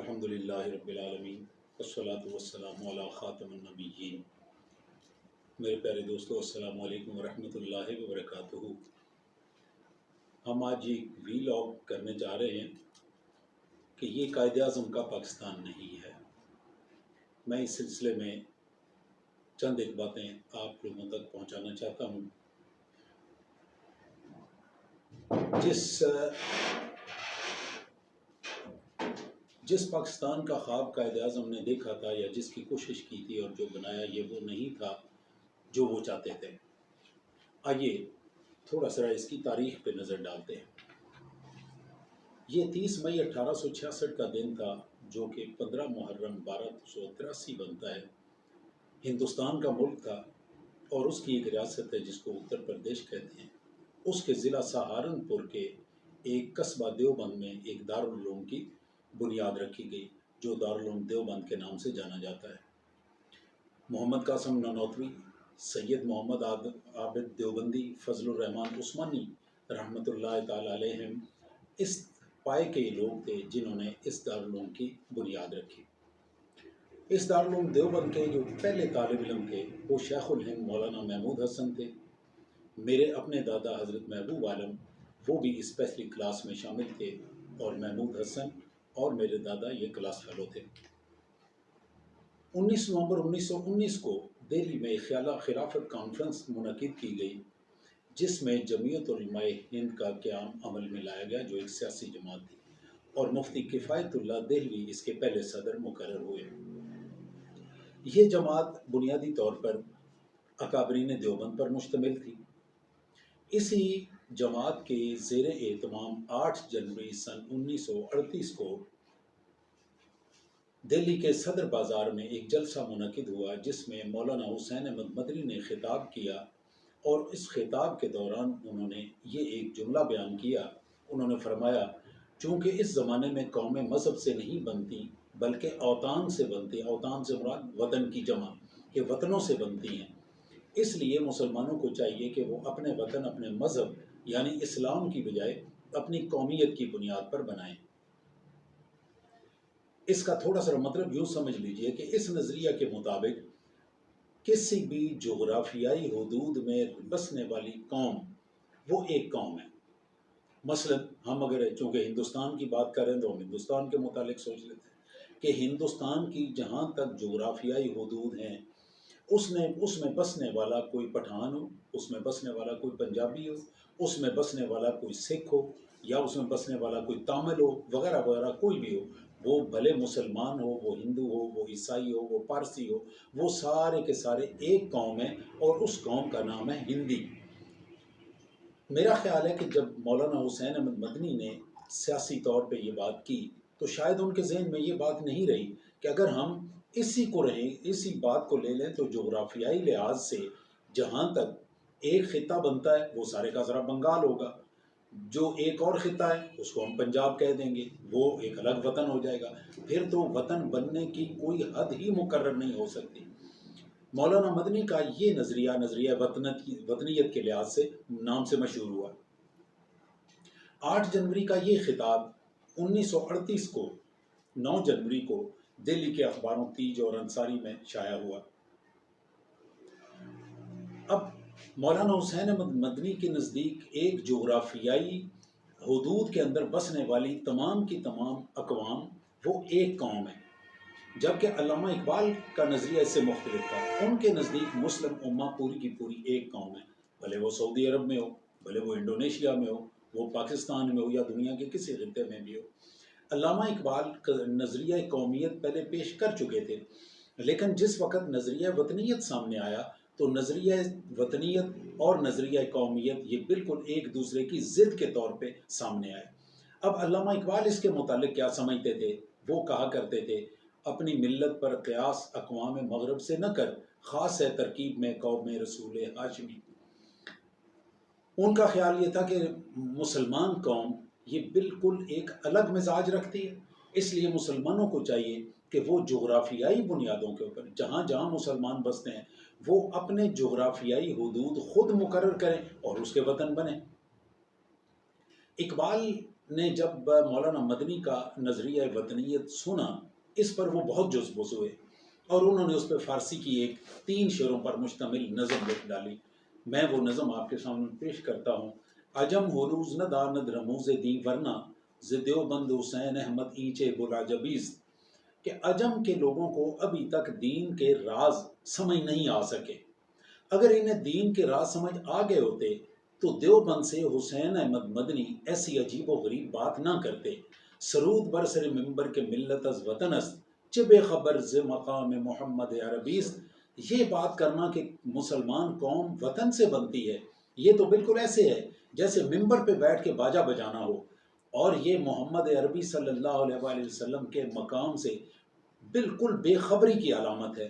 الحمدللہ رب العالمین والصلاة والسلام علی خاتم النبیین۔ میرے پیارے دوستو، السلام علیکم ورحمۃ اللہ وبرکاتہ۔ ہم آج ایک ویلاگ کرنے جا رہے ہیں کہ یہ قائد اعظم کا پاکستان نہیں ہے۔ میں اس سلسلے میں چند ایک باتیں آپ لوگوں تک پہنچانا چاہتا ہوں۔ جس پاکستان کا خواب قائد اعظم نے دیکھا تھا یا جس کی کوشش کی تھی اور جو بنایا، یہ وہ نہیں تھا جو وہ چاہتے تھے۔ آئیے تھوڑا سا اس کی تاریخ پہ نظر ڈالتے ہیں۔ یہ 30 مئی 1866 کا دن تھا، جو کہ 15 محرم 1283 بنتا ہے۔ ہندوستان کا ملک تھا اور اس کی ایک ریاست ہے جس کو اتر پردیش کہتے ہیں۔ اس کے ضلع سہارنپور کے ایک قصبہ دیوبند میں ایک دارالعلوم کی بنیاد رکھی گئی، جو دارالعلوم دیوبند کے نام سے جانا جاتا ہے۔ محمد قاسم نانوتوی، سید محمد عابد دیوبندی، فضل الرحمان عثمانی رحمۃ اللہ تعالی علیہم اس پائے کے لوگ تھے جنہوں نے اس دارالعلوم کی بنیاد رکھی۔ اس دارالعلوم دیوبند کے جو پہلے طالب علم تھے وہ شیخ الہند مولانا محمود حسن تھے۔ میرے اپنے دادا حضرت محبوب عالم وہ بھی اس پہلی کلاس میں شامل تھے، اور محمود حسن اور میرے دادا یہ کلاس فیلو تھے۔ 19 نومبر 1919 کو دہلی میں خلافت کانفرنس منعقد کی گئی، جس میں جمعیت علماء ہند کا قیام عمل میں لایا گیا، جو ایک سیاسی جماعت تھی، اور مفتی کفایت اللہ دہلوی اس کے پہلے صدر مقرر ہوئے۔ یہ جماعت بنیادی طور پر اکابرین دیوبند پر مشتمل تھی۔ اسی جماعت کے زیر اہتمام 8 جنوری سن 1938 کو دہلی کے صدر بازار میں ایک جلسہ منعقد ہوا، جس میں مولانا حسین احمد مدنی نے خطاب کیا، اور اس خطاب کے دوران انہوں نے یہ ایک جملہ بیان کیا۔ انہوں نے فرمایا، چونکہ اس زمانے میں قومیں مذہب سے نہیں بنتی بلکہ اوطان سے بنتی، اوطان سے مراد وطن کی جمع، کہ وطنوں سے بنتی ہیں، اس لیے مسلمانوں کو چاہیے کہ وہ اپنے وطن، اپنے مذہب یعنی اسلام کی بجائے اپنی قومیت کی بنیاد پر بنائیں۔ اس کا تھوڑا سا مطلب یوں سمجھ لیجئے کہ اس نظریہ کے مطابق کسی بھی جغرافیائی حدود میں بسنے والی قوم وہ ایک قوم ہے۔ مثلا ہم اگر چونکہ ہندوستان کی بات کریں تو ہم ہندوستان کے متعلق سوچ لیتے ہیں کہ ہندوستان کی جہاں تک جغرافیائی حدود ہیں، اس میں بسنے والا کوئی پٹھان ہو، اس میں بسنے والا کوئی پنجابی ہو، اس میں بسنے والا کوئی سکھ ہو، یا اس میں بسنے والا کوئی تامل ہو، وغیرہ وغیرہ، کوئی بھی ہو، وہ بھلے مسلمان ہو، وہ ہندو ہو، وہ عیسائی ہو، وہ پارسی ہو، وہ سارے کے سارے ایک قوم ہیں، اور اس قوم کا نام ہے ہندی۔ میرا خیال ہے کہ جب مولانا حسین احمد مدنی نے سیاسی طور پہ یہ بات کی تو شاید ان کے ذہن میں یہ بات نہیں رہی کہ اگر ہم اسی بات کو لے لیں تو جغرافیائی لحاظ سے جہاں تک ایک خطہ بنتا ہے وہ سارے کا سارا بنگال ہوگا، جو ایک اور خطہ ہے اس کو ہم پنجاب کہہ دیں گے، وہ ایک الگ وطن ہو جائے گا، پھر تو وطن بننے کی کوئی حد ہی مقرر نہیں ہو سکتی۔ مولانا مدنی کا یہ نظریہ وطنیت کے لحاظ سے نام سے مشہور ہوا۔ 8 جنوری کا یہ خطاب 1938 کو 9 جنوری کو دہلی کے اخباروں تیج اور انصاری میں شائع ہوا۔ اب مولانا حسین احمد مدنی کے نزدیک ایک جغرافیائی حدود کے اندر بسنے والی تمام کی تمام اقوام وہ ایک قوم ہے، جبکہ علامہ اقبال کا نظریہ اس سے مختلف تھا۔ ان کے نزدیک مسلم امہ پوری کی پوری ایک قوم ہے، بھلے وہ سعودی عرب میں ہو، بھلے وہ انڈونیشیا میں ہو، وہ پاکستان میں ہو، یا دنیا کے کسی خطے میں بھی ہو۔ علامہ اقبال کا نظریہ قومیت پہلے پیش کر چکے تھے، لیکن جس وقت نظریہ وطنیت سامنے آیا تو نظریہ وطنیت اور نظریہ قومیت یہ بالکل ایک دوسرے کی ضد کے طور پہ سامنے آئے۔ اب علامہ اقبال اس کے متعلق کیا سمجھتے تھے؟ وہ کہا کرتے تھے، اپنی ملت پر قیاس اقوام مغرب سے نہ کر، خاص ہے ترکیب میں قوم رسول ہاشمی۔ ان کا خیال یہ تھا کہ مسلمان قوم یہ بالکل ایک الگ مزاج رکھتی ہے، اس لیے مسلمانوں کو چاہیے کہ وہ جغرافیائی بنیادوں کے اوپر جہاں جہاں مسلمان بستے ہیں وہ اپنے جغرافیائی حدود خود مقرر کریں اور اس کے وطن بنیں۔ اقبال نے جب مولانا مدنی کا نظریہ وطنیت سنا، اس پر وہ بہت جذبوز ہوئے اور انہوں نے اس پہ فارسی کی ایک 3 شعروں پر مشتمل نظم لکھ ڈالی۔ میں وہ نظم آپ کے سامنے پیش کرتا ہوں۔ عجم ہروز نہ داند رموز دیں ورنہ ز دیوبند حسین احمد اینچے بلا جبیز، کہ عجم کے لوگوں کو ابھی تک دین کے راز سمجھ نہیں آ سکے۔ اگر انہیں دین کے راز سمجھ آ گئے ہوتے تو دیوبند سے حسین احمد مدنی ایسی عجیب و غریب بات نہ کرتے۔ سرود برسر ممبر کے ملت از وطن است، چہ بے خبر ز مقام محمد عربیست۔ یہ بات کرنا کہ مسلمان قوم وطن سے بنتی ہے، یہ تو بالکل ایسے ہے جیسے ممبر پہ بیٹھ کے باجا بجانا ہو، اور یہ محمد عربی صلی اللہ علیہ وآلہ وسلم کے مقام سے بالکل بے خبری کی علامت ہے۔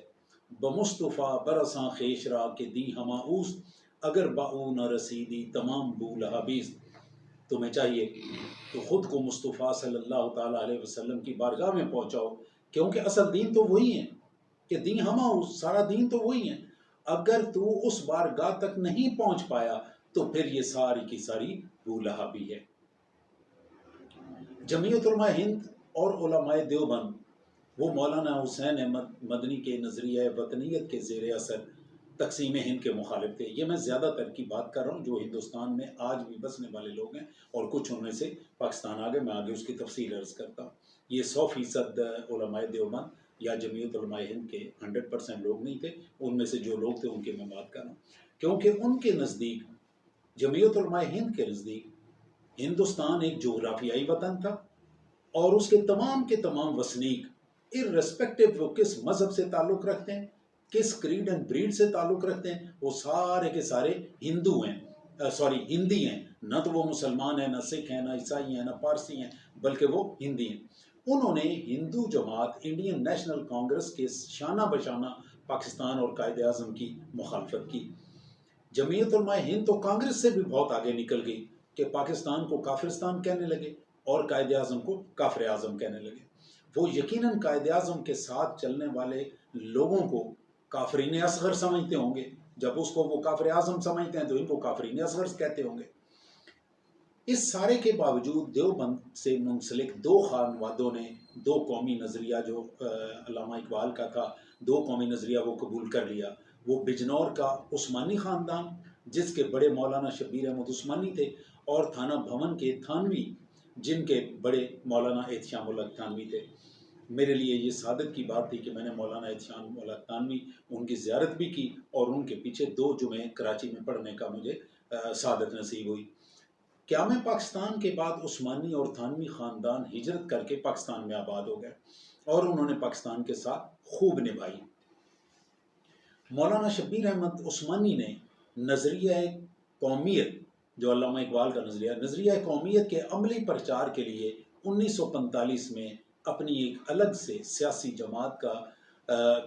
بمصطفیٰ برساں خیش را کے دی ہما اوست، اگر باؤ نہ رسیدی تمام بولہبیز۔ تمہیں چاہیے کہ خود کو مصطفیٰ صلی اللہ تعالیٰ علیہ وسلم کی بارگاہ میں پہنچاؤ، کیونکہ اصل دین تو وہی ہے، کہ دین ہما اوست، سارا دین تو وہی ہے۔ اگر تو اس بارگاہ تک نہیں پہنچ پایا تو پھر یہ ساری کی ساری بولہبی ہے۔ جمعیت علماء ہند اور علماء دیوبند وہ مولانا حسین احمد مدنی کے نظریہ وطنیت کے زیر اثر تقسیم ہند کے مخالف تھے۔ یہ میں زیادہ تر کی بات کر رہا ہوں جو ہندوستان میں آج بھی بسنے والے لوگ ہیں، اور کچھ ان میں سے پاکستان آگے، میں آگے اس کی تفصیل عرض کرتا ہوں۔ یہ 100% علماء دیوبند یا جمعیت علماء ہند کے 100% لوگ نہیں تھے، ان میں سے جو لوگ تھے ان کی میں بات کر رہا ہوں، کیونکہ ان کے نزدیک، جمعیت علماء ہند کے نزدیک، ہندوستان ایک جغرافیائی وطن تھا اور اس کے تمام وسنیک ارریسپیکٹو وہ کس مذہب سے تعلق رکھتے ہیں، کس کریڈ اینڈ بریڈ سے تعلق رکھتے ہیں، وہ سارے کے سارے ہندو ہیں، ہندی ہیں، نہ تو وہ مسلمان ہیں، نہ سکھ ہیں، نہ عیسائی ہیں، نہ پارسی ہیں، بلکہ وہ ہندی ہیں۔ انہوں نے ہندو جماعت انڈین نیشنل کانگریس کے شانہ بشانہ پاکستان اور قائد اعظم کی مخالفت کی۔ جمعیت علماء ہند تو کانگریس سے بھی بہت آگے نکل گئی کہ پاکستان کو کافرستان کہنے لگے اور قائد اعظم کو کافر اعظم کہنے لگے۔ وہ یقیناً قائد اعظم کے ساتھ چلنے والے لوگوں کو کافرین اصغر سمجھتے ہوں گے، جب اس کو وہ کافر اعظم سمجھتے ہیں تو ان کو کافرین اصغر کہتے ہوں گے۔ اس سارے کے باوجود دیوبند سے منسلک 2 خانوادوں نے 2 قومی نظریہ جو علامہ اقبال کا تھا، 2 قومی نظریہ وہ قبول کر لیا۔ وہ بجنور کا عثمانی خاندان جس کے بڑے مولانا شبیر احمد عثمانی تھے، اور تھانہ بھون کے تھانوی جن کے بڑے مولانا احتشام الحق تھانوی تھے۔ میرے لیے یہ سعادت کی بات تھی کہ میں نے مولانا احتشام الحق تھانوی ان کی زیارت بھی کی اور ان کے پیچھے 2 جمعے کراچی میں پڑھنے کا مجھے سعادت نصیب ہوئی۔ قیام پاکستان کے بعد عثمانی اور تھانوی خاندان ہجرت کر کے پاکستان میں آباد ہو گئے اور انہوں نے پاکستان کے ساتھ خوب نبھائی۔ مولانا شبیر احمد عثمانی نے نظریہ قومیت، جو علامہ اقبال کا نظریہ قومیت کے عملی پرچار کے لیے 1945 میں اپنی ایک الگ سے سیاسی جماعت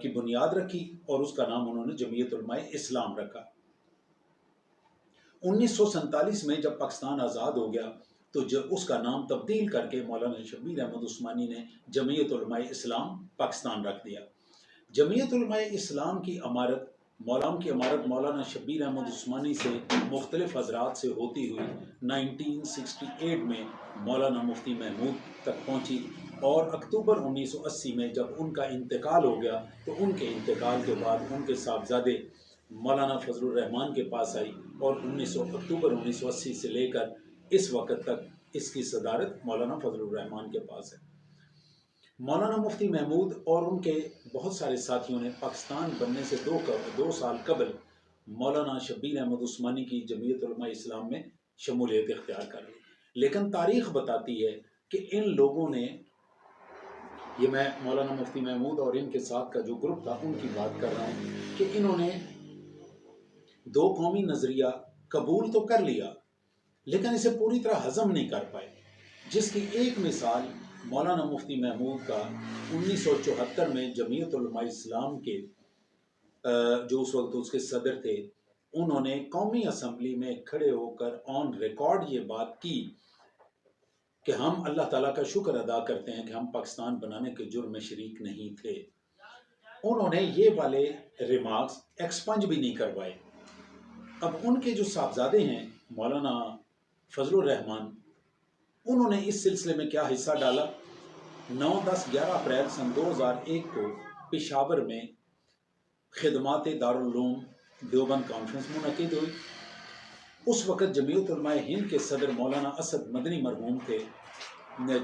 کی بنیاد رکھی اور اس کا نام انہوں نے جمعیت علماء اسلام رکھا۔ 1947 میں جب پاکستان آزاد ہو گیا تو اس کا نام تبدیل کر کے مولانا شبیر احمد عثمانی نے جمعیت علماء اسلام پاکستان رکھ دیا۔ جمعیت علماء اسلام کی عمارت مولانا شبیر احمد عثمانی سے مختلف حضرات سے ہوتی ہوئی 1968 میں مولانا مفتی محمود تک پہنچی، اور اکتوبر 1980 میں جب ان کا انتقال ہو گیا تو ان کے انتقال کے بعد ان کے صاحبزادے مولانا فضل الرحمان کے پاس آئی، اور اکتوبر 1980 سے لے کر اس وقت تک اس کی صدارت مولانا فضل الرحمان کے پاس ہے۔ مولانا مفتی محمود اور ان کے بہت سارے ساتھیوں نے پاکستان بننے سے 2 سال قبل مولانا شبیر احمد عثمانی کی جمعیت علماء اسلام میں شمولیت اختیار کر لی، لیکن تاریخ بتاتی ہے کہ ان لوگوں نے، یہ میں مولانا مفتی محمود اور ان کے ساتھ کا جو گروپ تھا ان کی بات کر رہا ہوں، کہ انہوں نے 2 قومی نظریہ قبول تو کر لیا لیکن اسے پوری طرح ہضم نہیں کر پائے، جس کی ایک مثال مولانا مفتی محمود کا 1974 میں جمعیت علماء اسلام کے جو اس وقت اس کے صدر تھے، انہوں نے قومی اسمبلی میں کھڑے ہو کر آن ریکارڈ یہ بات کی کہ ہم اللہ تعالیٰ کا شکر ادا کرتے ہیں کہ ہم پاکستان بنانے کے جرم میں شریک نہیں تھے۔ انہوں نے یہ والے ریمارکس ایکسپنج بھی نہیں کروائے۔ اب ان کے جو صاحبزادے ہیں مولانا فضل الرحمان، انہوں نے اس سلسلے میں کیا حصہ ڈالا؟ 9، 10، 11 اپریل سن 2001 کو پشاور میں خدمات دارالعلوم دیوبند کانفرنس منعقد ہوئی۔ اس وقت جمعیت علماء ہند کے صدر مولانا اسد مدنی مرحوم تھے،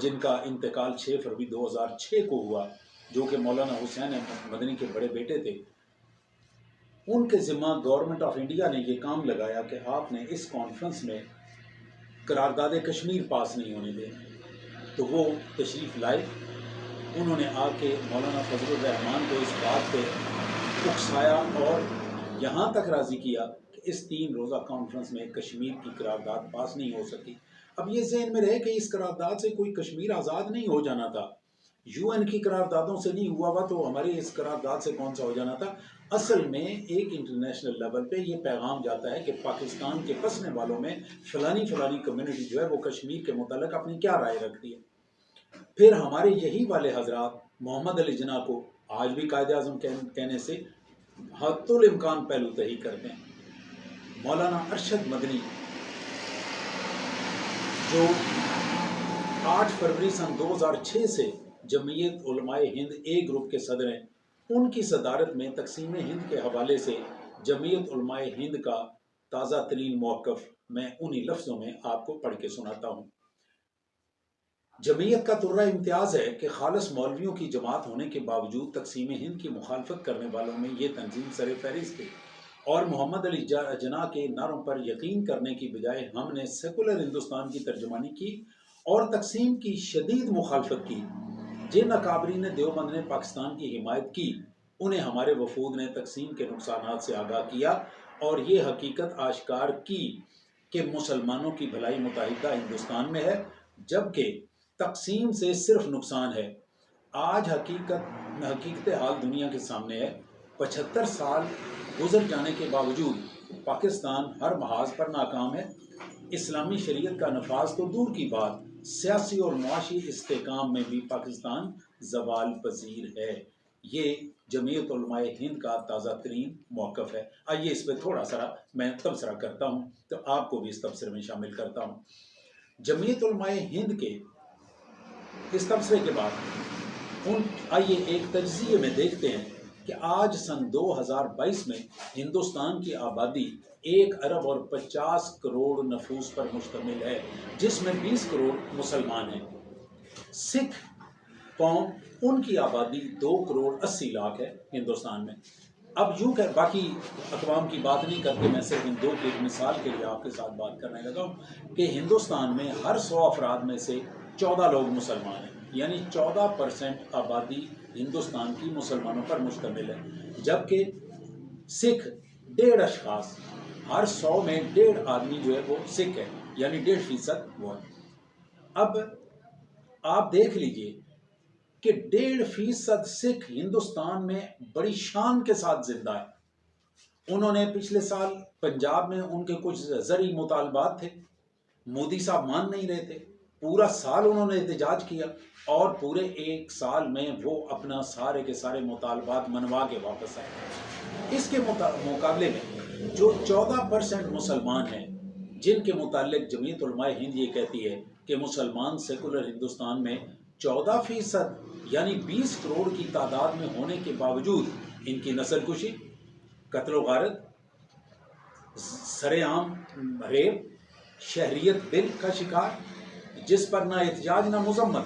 جن کا انتقال 6 فروری 2006 کو ہوا، جو کہ مولانا حسین احمد مدنی کے بڑے بیٹے تھے۔ ان کے ذمہ گورنمنٹ آف انڈیا نے یہ کام لگایا کہ آپ نے اس کانفرنس میں قرارداد کشمیر پاس نہیں ہونے دیں، تو وہ تشریف لائے۔ انہوں نے آ کے مولانا فضل الرحمان کو اس بات پہ اکسایا اور یہاں تک راضی کیا کہ اس 3 روزہ کانفرنس میں کشمیر کی قرارداد پاس نہیں ہو سکی۔ اب یہ ذہن میں رہے کہ اس قرارداد سے کوئی کشمیر آزاد نہیں ہو جانا تھا، یو این کی قراردادوں سے نہیں ہوا تو ہمارے اس قرارداد سے کون سا ہو جانا تھا۔ اصل میں ایک انٹرنیشنل لیول پہ یہ پیغام جاتا ہے کہ پاکستان کے بسنے والوں میں فلانی کمیونٹی جو ہے وہ کشمیر کے متعلق اپنی کیا رائے رکھتی ہے۔ پھر ہمارے یہی والے حضرات محمد علی جناح کو آج بھی قائد اعظم کہنے سے حتی الامکان پہلو تہی کرتے ہیں۔ مولانا ارشد مدنی جو 8 فروری سن 2006 سے جمعیت علماء ہند اے گروپ کے صدر ہیں، ان کی صدارت میں تقسیم ہند کے حوالے سے جمعیت علماء ہند کا تازہ ترین موقف میں انہی لفظوں میں آپ کو پڑھ کے سناتا ہوں۔ جمعیت کا درہ امتیاز ہے کہ خالص مولویوں کی جماعت ہونے کے باوجود تقسیم ہند کی مخالفت کرنے والوں میں یہ تنظیم سر فہرست تھی، اور محمد علی جناح کے نعروں پر یقین کرنے کی بجائے ہم نے سیکولر ہندوستان کی ترجمانی کی اور تقسیم کی شدید مخالفت کی۔ جن اکابرین دیوبند نے پاکستان کی حمایت کی، انہیں ہمارے وفود نے تقسیم کے نقصانات سے آگاہ کیا اور یہ حقیقت آشکار کی کہ مسلمانوں کی بھلائی متحدہ ہندوستان میں ہے، جبکہ تقسیم سے صرف نقصان ہے۔ آج حقیقت حال دنیا کے سامنے ہے۔ 75 سال گزر جانے کے باوجود پاکستان ہر محاذ پر ناکام ہے۔ اسلامی شریعت کا نفاذ تو دور کی بات، سیاسی اور معاشی استحکام میں بھی پاکستان زوال پذیر ہے۔ یہ جمعیت علماء ہند کا تازہ ترین موقف ہے۔ آئیے اس پہ تھوڑا سا میں تبصرہ کرتا ہوں، تو آپ کو بھی اس تبصرے میں شامل کرتا ہوں۔ جمعیت علماء ہند کے اس تبصرے کے بعد آئیے ایک تجزیے میں دیکھتے ہیں کہ آج سن 2022 میں ہندوستان کی آبادی 1 ارب اور 50 کروڑ نفوس پر مشتمل ہے، جس میں 20 کروڑ مسلمان ہیں۔ سکھ قوم، ان کی آبادی 2 کروڑ 80 لاکھ ہے ہندوستان میں۔ اب یوں کہ باقی اقوام کی بات نہیں کرتے، میں صرف ان 2 کی ایک مثال کے لیے آپ کے ساتھ بات کرنے لگا ہوں کہ ہندوستان میں ہر 100 افراد میں سے 14 لوگ مسلمان ہیں، یعنی 14% آبادی ہندوستان کی مسلمانوں پر مشتمل ہے، جبکہ سکھ 1.5 اشخاص، ہر 100 میں 1.5 آدمی جو ہے وہ سکھ ہے، یعنی 1.5% وہ ہے۔ اب آپ دیکھ لیجئے کہ 1.5% سکھ ہندوستان میں بڑی شان کے ساتھ زندہ ہے۔ انہوں نے پچھلے سال پنجاب میں ان کے کچھ زرعی مطالبات تھے، مودی صاحب مان نہیں رہے تھے، پورا سال انہوں نے احتجاج کیا اور پورے 1 سال میں وہ اپنا سارے کے سارے مطالبات منوا کے واپس آئے۔ اس کے مقابلے میں جو 14% مسلمان ہیں، جن کے متعلق جمعیت علماء ہند یہ کہتی ہے کہ مسلمان سیکولر ہندوستان میں 14% یعنی 20 کروڑ کی تعداد میں ہونے کے باوجود ان کی نسل کشی، قتل و غارت، سرے عام ریپ، شہریت بل کا شکار، جس پر نہ احتجاج نہ مذمت۔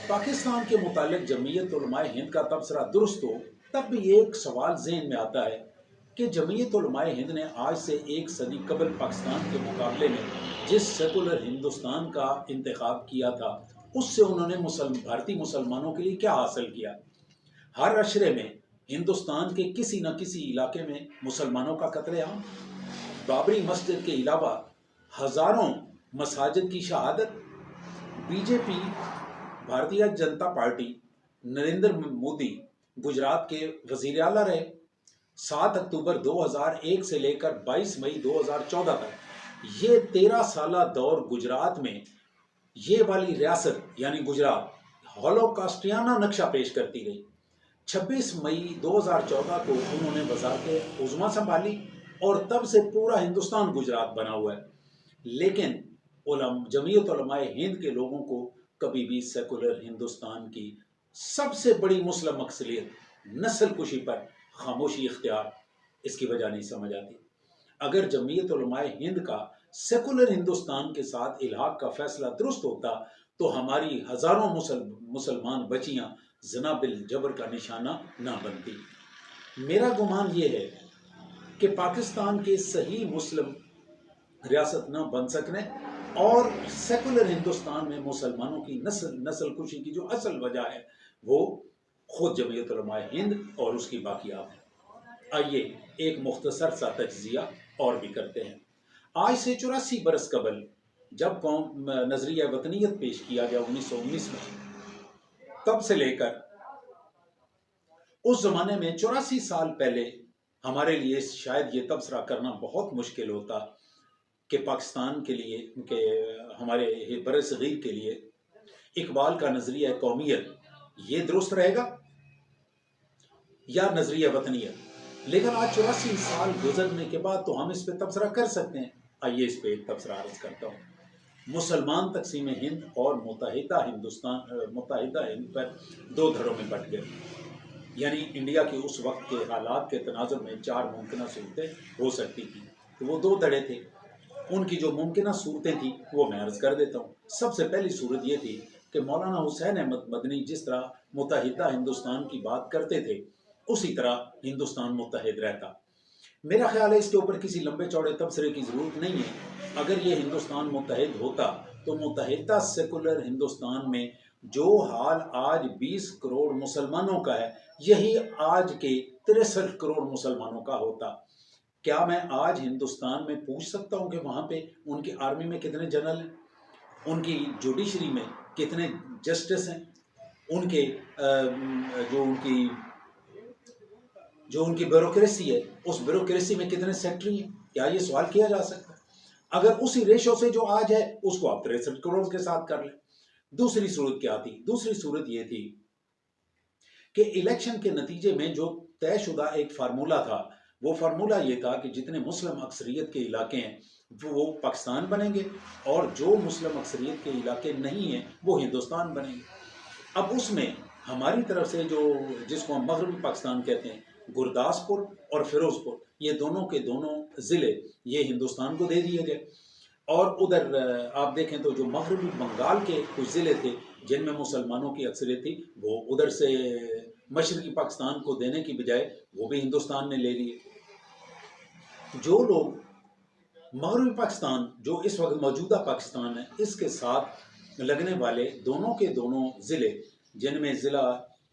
پاکستان کے متعلق جمعیت علماء ہند کا تبصرہ درست ہو، تب بھی ایک سوال ذہن میں آتا ہے کہ جمعیت علماء ہند نے آج سے 1 صدی قبل پاکستان کے مقابلے میں جس سیکولر ہندوستان کا انتخاب کیا تھا، اس سے انہوں نے بھارتی مسلمانوں کے لیے کیا حاصل کیا؟ ہر عشرے میں ہندوستان کے کسی نہ کسی علاقے میں مسلمانوں کا قتل عام، بابری مسجد کے علاوہ ہزاروں مساجد کی شہادت۔ بی جے پی، بھارتیہ جنتا پارٹی، نریندر مودی گجرات کے وزیر اعلیٰ رہے۔ 7 اکتوبر 2001 سے لے کر 22 مئی 2014 تک یہ 13 سالہ دور گجرات میں یہ والی ریاست یعنی گجرات ہولوکاسٹیانہ نقشہ پیش کرتی رہی۔ 26 مئی 2014 کو انہوں نے وزارت عظمیٰ سنبھالی اور تب سے پورا ہندوستان گجرات بنا ہوا ہے۔ لیکن جمعیت علماء ہند کے لوگوں کو کبھی بھی سیکولر ہندوستان کی سب سے بڑی مسلم اکثریت نسل کشی پر خاموشی اختیار اس کی وجہ نہیں سمجھ آتی۔ اگر جمعیت علماء ہند کا سیکولر ہندوستان کے ساتھ الحاق کا فیصلہ درست ہوتا تو ہماری ہزاروں مسلمان بچیاں زنا بالجبر کا نشانہ نہ بنتی۔ میرا گمان یہ ہے کہ پاکستان کے صحیح مسلم ریاست نہ بن سکنے اور سیکولر ہندوستان میں مسلمانوں کی نسل کشی کی جو اصل وجہ ہے وہ خود جمعیت علماء ہند اور اس کی باقیات ہیں۔ آئیے ایک مختصر سا تجزیہ اور بھی کرتے ہیں۔ آج سے 84 برس قبل جب نظریہ وطنیت پیش کیا گیا 1919 میں، تب سے لے کر اس زمانے میں 84 سال پہلے ہمارے لیے شاید یہ تبصرہ کرنا بہت مشکل ہوتا کہ پاکستان کے لیے، کہ ہمارے بر صغیر کے لیے اقبال کا نظریہ قومیت یہ درست رہے گا یا نظریہ وطنیت۔ لیکن آج 84 سال گزرنے کے بعد تو ہم اس پہ تبصرہ کر سکتے ہیں۔ آئیے اس پہ ایک تبصرہ عرض کرتا ہوں۔ مسلمان تقسیم ہند اور متحدہ ہند پر دو دھڑوں میں بٹ گئے، یعنی انڈیا کے اس وقت کے حالات کے تناظر میں 4 ممکنہ صورتیں ہو سکتی تھیں، تو وہ 2 دھڑے تھے۔ ان کی جو ممکنہ صورتیں تھیں وہ میں عرض کر دیتا ہوں۔ سب سے پہلی صورت یہ تھی کہ مولانا حسین احمد مدنی جس طرح متحدہ ہندوستان کی بات کرتے تھے اسی طرح ہندوستان متحد رہتا۔ میرا خیال ہے اس کے اوپر کسی لمبے چوڑے تبصرے کی ضرورت نہیں ہے۔ اگر یہ ہندوستان متحد ہوتا تو متحدہ سیکولر ہندوستان میں جو حال آج 20 کروڑ مسلمانوں کا ہے یہی آج کے 63 کروڑ مسلمانوں کا ہوتا۔ کیا میں آج ہندوستان میں پوچھ سکتا ہوں کہ وہاں پہ ان کی آرمی میں کتنے جنرل ہیں، ان کی جوڈیشری میں کتنے جسٹس ہیں، ان کے جو ان کی بیوروکریسی ہے اس بیوروکریسی میں کتنے سیکٹری ہیں؟ کیا یہ سوال کیا جا سکتا ہے؟ اگر اسی ریشو سے جو آج ہے اس کو آپ 63 کروڑ کے ساتھ کر لیں۔ دوسری صورت کیا تھی؟ دوسری صورت یہ تھی کہ الیکشن کے نتیجے میں جو طے شدہ ایک فارمولہ تھا، وہ فارمولہ یہ تھا کہ جتنے مسلم اکثریت کے علاقے ہیں وہ پاکستان بنیں گے اور جو مسلم اکثریت کے علاقے نہیں ہیں وہ ہندوستان بنیں گے۔ اب اس میں ہماری طرف سے جس کو ہم مغربی پاکستان کہتے ہیں، گرداسپور اور فیروز پور، یہ دونوں کے دونوں ضلع یہ ہندوستان کو دے دیے گئے۔ اور ادھر آپ دیکھیں تو جو مغربی بنگال کے کچھ ضلع تھے جن میں مسلمانوں کی اکثریت تھی وہ ادھر سے مشرقی پاکستان کو دینے کی بجائے وہ بھی ہندوستان نے لے لیے۔ جو لوگ مغربی پاکستان جو اس وقت موجودہ پاکستان ہے اس کے ساتھ لگنے والے دونوں کے دونوں ضلع جن میں ضلع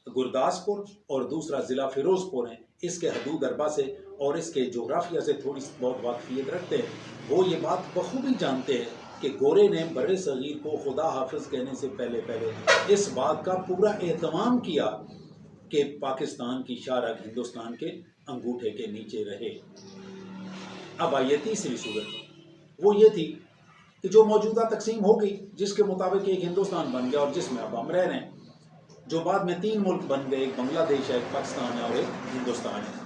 گرداسپور اور دوسرا ضلع فیروز پور ہیں، اس کے حدود اربا سے اور اس کے جغرافیہ سے تھوڑی بہت واقفیت رکھتے ہیں، وہ یہ بات بخوبی جانتے ہیں کہ گورے نے بر صغیر کو خدا حافظ کہنے سے پہلے اس بات کا پورا اہتمام کیا کہ پاکستان کی شارک ہندوستان کے انگوٹھے کے نیچے رہے۔ اب آئیے تیسری صورت، وہ یہ تھی کہ جو موجودہ تقسیم ہو گئی جس کے مطابق ایک ہندوستان بن گیا اور جس میں اب ہم رہ رہے ہیں، جو بعد میں 3 ملک بن گئے، ایک بنگلہ دیش ہے، ایک پاکستان ہے اور ایک ہندوستان ہے۔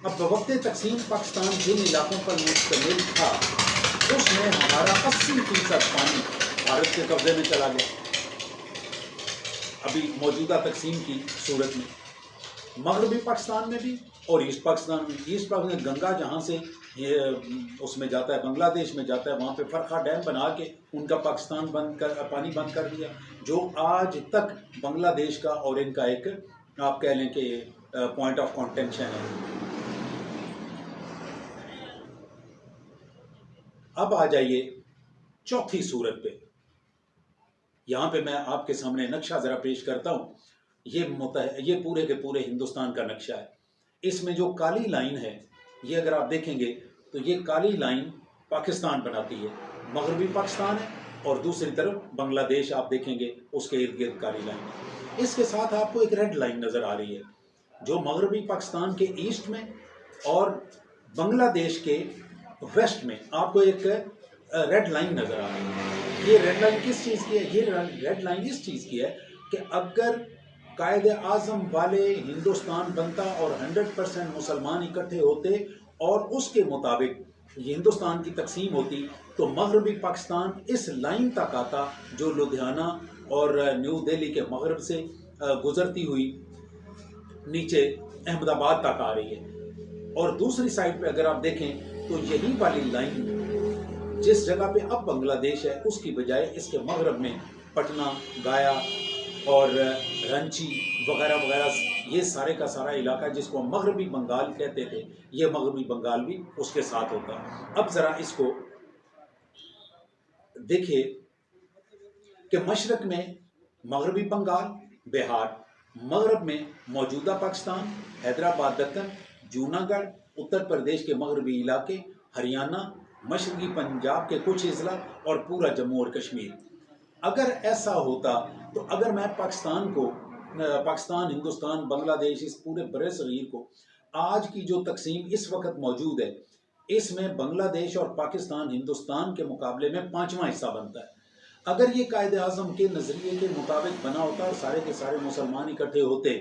اب بوقت تقسیم پاکستان جن علاقوں پر مشتمل تھا اس میں ہمارا 80% پانی بھارت کے قبضے میں چلا گیا۔ ابھی موجودہ تقسیم کی صورت میں مغربی پاکستان میں بھی اور ایسٹ پاکستان میں، ایسٹ پاکستان گنگا جہاں سے اس میں جاتا ہے بنگلہ دیش میں جاتا ہے، وہاں پہ فرخا ڈیم بنا کے ان کا پاکستان پانی بند کر دیا، جو آج تک بنگلہ دیش کا اور ان کا ایک آپ کہہ لیں کہ پوائنٹ آف کنٹینشن ہے۔ اب آ جائیے چوتھی صورت پہ۔ یہاں پہ میں آپ کے سامنے نقشہ ذرا پیش کرتا ہوں۔ یہ پورے کے پورے ہندوستان کا نقشہ ہے۔ اس میں جو کالی لائن ہے یہ اگر آپ دیکھیں گے تو یہ کالی لائن پاکستان بناتی ہے، مغربی پاکستان ہے، اور دوسری طرف بنگلہ دیش آپ دیکھیں گے اس کے ارد گرد کالی لائن ہے۔ اس کے ساتھ آپ کو ایک ریڈ لائن نظر آ رہی ہے جو مغربی پاکستان کے ایسٹ میں اور بنگلہ دیش کے ویسٹ میں آپ کو ایک ریڈ لائن نظر آ رہی ہے۔ یہ ریڈ لائن کس چیز کی ہے؟ یہ ریڈ لائن اس چیز کی ہے کہ اگر قائد اعظم والے ہندوستان بنتا اور 100% مسلمان اکٹھے ہوتے اور اس کے مطابق یہ ہندوستان کی تقسیم ہوتی تو مغربی پاکستان اس لائن تک آتا جو لدھیانہ اور نیو دہلی کے مغرب سے گزرتی ہوئی نیچے احمد آباد تک آ رہی ہے، اور دوسری سائڈ پہ اگر آپ دیکھیں تو یہی والی لائن جس جگہ پہ اب بنگلہ دیش ہے اس کی بجائے اس کے مغرب میں پٹنہ، گایا اور رانچی وغیرہ وغیرہ، یہ سارے کا سارا علاقہ جس کو ہم مغربی بنگال کہتے تھے، یہ مغربی بنگال بھی اس کے ساتھ ہوتا۔ اب ذرا اس کو دیکھیے کہ مشرق میں مغربی بنگال، بہار، مغرب میں موجودہ پاکستان، حیدرآباد دکن، جوناگڑھ، اتر پردیش کے مغربی علاقے، ہریانہ، مشرقی پنجاب کے کچھ اضلاع اور پورا جموں اور کشمیر۔ اگر ایسا ہوتا تو اگر میں پاکستان کو، پاکستان، ہندوستان، بنگلہ دیش، اس پورے بر صغیر کو آج کی جو تقسیم اس وقت موجود ہے، اس میں بنگلہ دیش اور پاکستان ہندوستان کے مقابلے میں 5واں حصہ بنتا ہے۔ اگر یہ قائد اعظم کے نظریے کے مطابق بنا ہوتا اور سارے کے سارے مسلمان اکٹھے ہوتے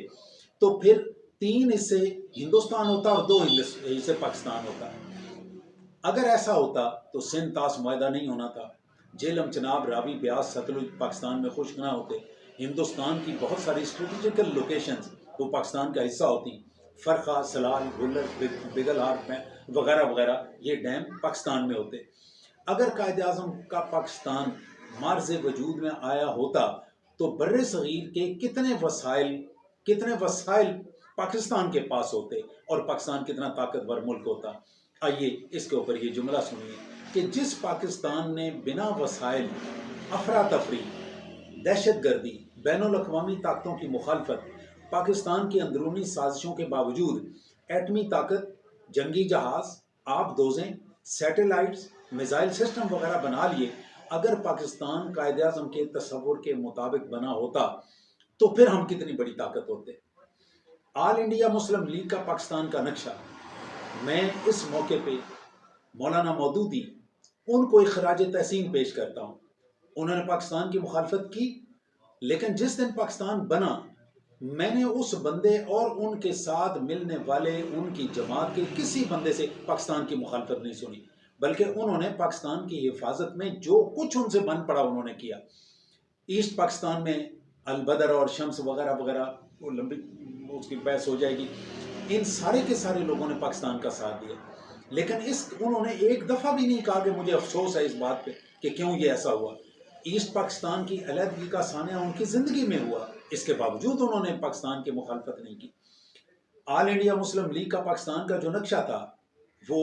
تو پھر 3 حصے ہندوستان ہوتا اور 2 حصے پاکستان ہوتا۔ اگر ایسا ہوتا تو سندھ طاس معاہدہ نہیں ہونا تھا، جہلم، چناب، راوی، بیاس، ستلج پاکستان میں خشک نہ ہوتے، ہندوستان کی بہت ساری اسٹریٹجیکل لوکیشنز وہ پاکستان کا حصہ ہوتی، فرخا، سلال، گلر، بگلہار وغیرہ وغیرہ، یہ ڈیم پاکستان میں ہوتے۔ اگر قائد اعظم کا پاکستان معرض وجود میں آیا ہوتا تو بر صغیر کے کتنے وسائل پاکستان کے پاس ہوتے اور پاکستان کتنا طاقتور ملک ہوتا۔ آئیے اس کے اوپر یہ جملہ سنیے کہ جس پاکستان نے بنا وسائل، افراتفری، دہشت گردی، بین الاقوامی طاقتوں کی مخالفت، پاکستان کی اندرونی سازشوں کے باوجود ایٹمی طاقت، جنگی جہاز، آب دوزیں، سیٹلائٹس، میزائل سسٹم وغیرہ بنا لیے، اگر پاکستان قائد اعظم کے تصور کے مطابق بنا ہوتا تو پھر ہم کتنی بڑی طاقت ہوتے۔ آل انڈیا مسلم لیگ کا پاکستان کا نقشہ، میں اس موقع پہ مولانا مودودی ان کو خراج تحسین پیش کرتا ہوں۔ انہوں نے پاکستان کی مخالفت کی، لیکن جس دن پاکستان بنا میں نے اس بندے اور ان کے ساتھ ملنے والے ان کی جماعت کے کسی بندے سے پاکستان کی مخالفت نہیں سنی، بلکہ انہوں نے پاکستان کی حفاظت میں جو کچھ ان سے بن پڑا انہوں نے کیا۔ ایسٹ پاکستان میں البدر اور شمس وغیرہ وغیرہ، وہ لمبی اس کی بحث ہو جائے گی، ان سارے کے سارے لوگوں نے پاکستان کا ساتھ دیا، لیکن انہوں نے ایک دفعہ بھی نہیں کہا کہ مجھے افسوس ہے اس بات پہ کہ کیوں یہ ایسا ہوا۔ ایسٹ پاکستان کی علیحدگی کا سانحہ ان کی زندگی میں ہوا، اس کے باوجود انہوں نے پاکستان کی مخالفت نہیں کی۔ آل انڈیا مسلم لیگ کا پاکستان کا جو نقشہ تھا وہ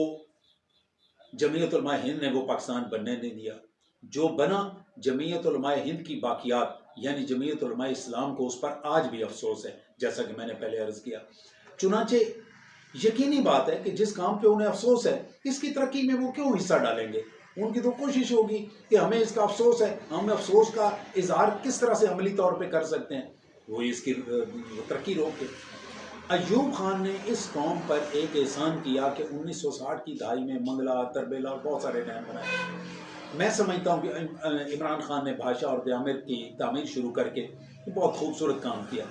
جمعیت علماء ہند نے وہ پاکستان بننے نہیں دیا، جو بنا جمعیت علماء ہند کی باقیات یعنی جمعیت علماء اسلام کو اس پر آج بھی افسوس ہے، جیسا کہ میں نے پہلے عرض کیا۔ چنانچہ یقینی بات ہے کہ جس کام پہ انہیں افسوس ہے اس کی ترقی میں وہ کیوں حصہ ڈالیں گے؟ ان کی تو کوشش ہوگی کہ ہمیں اس کا افسوس ہے، ہم افسوس کا اظہار کس طرح سے عملی طور پہ کر سکتے ہیں، وہ اس کی ترقی روکے۔ ایوب خان نے اس قوم پر ایک احسان کیا کہ 1960 کی دہائی میں منگلہ، تربیلا اور بہت سارے ڈیم بنائے۔ میں سمجھتا ہوں کہ عمران خان نے بھاشا اور دیامر کی تعمیر شروع کر کے بہت خوبصورت کام کیا۔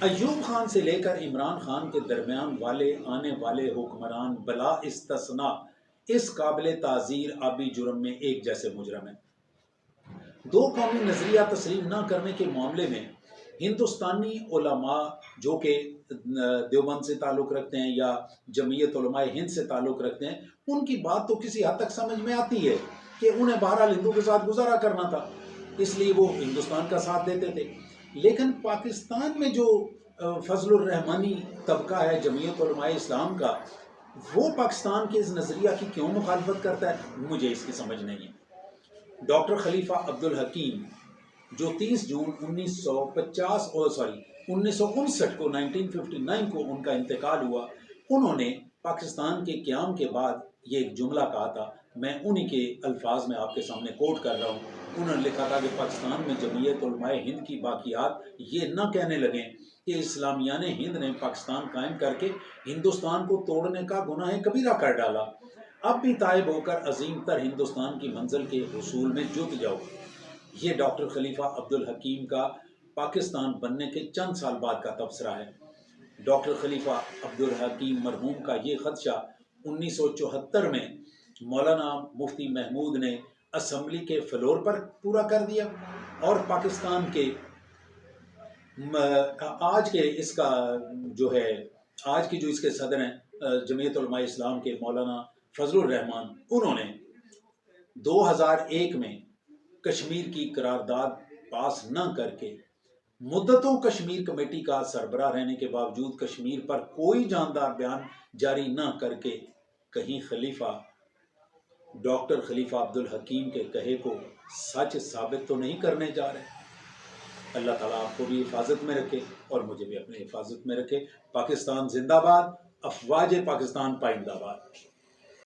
ایوب خان سے لے کر عمران خان کے درمیان آنے والے حکمران بلا استثناء اس قابل تعزیر آبی جرم میں ایک جیسے مجرم ہیں۔ دو قومی نظریہ تسلیم نہ کرنے کے معاملے میں ہندوستانی علماء جو کہ دیوبند سے تعلق رکھتے ہیں یا جمعیت علماء ہند سے تعلق رکھتے ہیں، ان کی بات تو کسی حد تک سمجھ میں آتی ہے کہ انہیں بہرحال ہندو کے ساتھ گزارا کرنا تھا، اس لیے وہ ہندوستان کا ساتھ دیتے تھے۔ لیکن پاکستان میں جو فضل الرحمانی طبقہ ہے جمعیت علماء اسلام کا، وہ پاکستان کے اس نظریہ کی کیوں مخالفت کرتا ہے، مجھے اس کی سمجھ نہیں ہے۔ ڈاکٹر خلیفہ عبدالحکیم جو 30 جون 1959 کو 1959 کو ان کا انتقال ہوا، انہوں نے پاکستان کے قیام کے بعد یہ ایک جملہ کہا تھا، میں انہی کے الفاظ میں آپ کے سامنے کوٹ کر رہا ہوں۔ انہوں نے لکھا تھا کہ پاکستان میں جمعیت علماء ہند کی باقیات یہ نہ کہنے لگیں کہ اسلامیان ہند نے پاکستان قائم کر کے ہندوستان کو توڑنے کا گناہ کبیرہ کر ڈالا، اب بھی تائب ہو کر عظیم تر ہندوستان کی منزل کے حصول میں جت جاؤ۔ یہ ڈاکٹر خلیفہ عبدالحکیم کا پاکستان بننے کے چند سال بعد کا تبصرہ ہے۔ ڈاکٹر خلیفہ عبدالحکیم مرحوم کا یہ خدشہ 1974 میں مولانا مفتی محمود نے اسمبلی کے فلور پر پورا کر دیا، اور پاکستان کے آج کے اس کا جو ہے آج کی جو اس کے صدر ہیں جمعیت علماء اسلام کے مولانا فضل الرحمان، انہوں نے 2001 میں کشمیر کی قرارداد پاس نہ کر کے مدتوں کشمیر کمیٹی کا سربراہ رہنے کے باوجود کشمیر پر کوئی جاندار بیان جاری نہ کر کے کہیں خلیفہ ڈاکٹر خلیفہ عبدالحکیم کے کہے کو سچ ثابت تو نہیں کرنے جا رہے۔ اللہ تعالیٰ آپ کو بھی حفاظت میں رکھے اور مجھے بھی اپنے حفاظت میں رکھے۔ پاکستان زندہ باد، افواج پاکستان پائندہ باد۔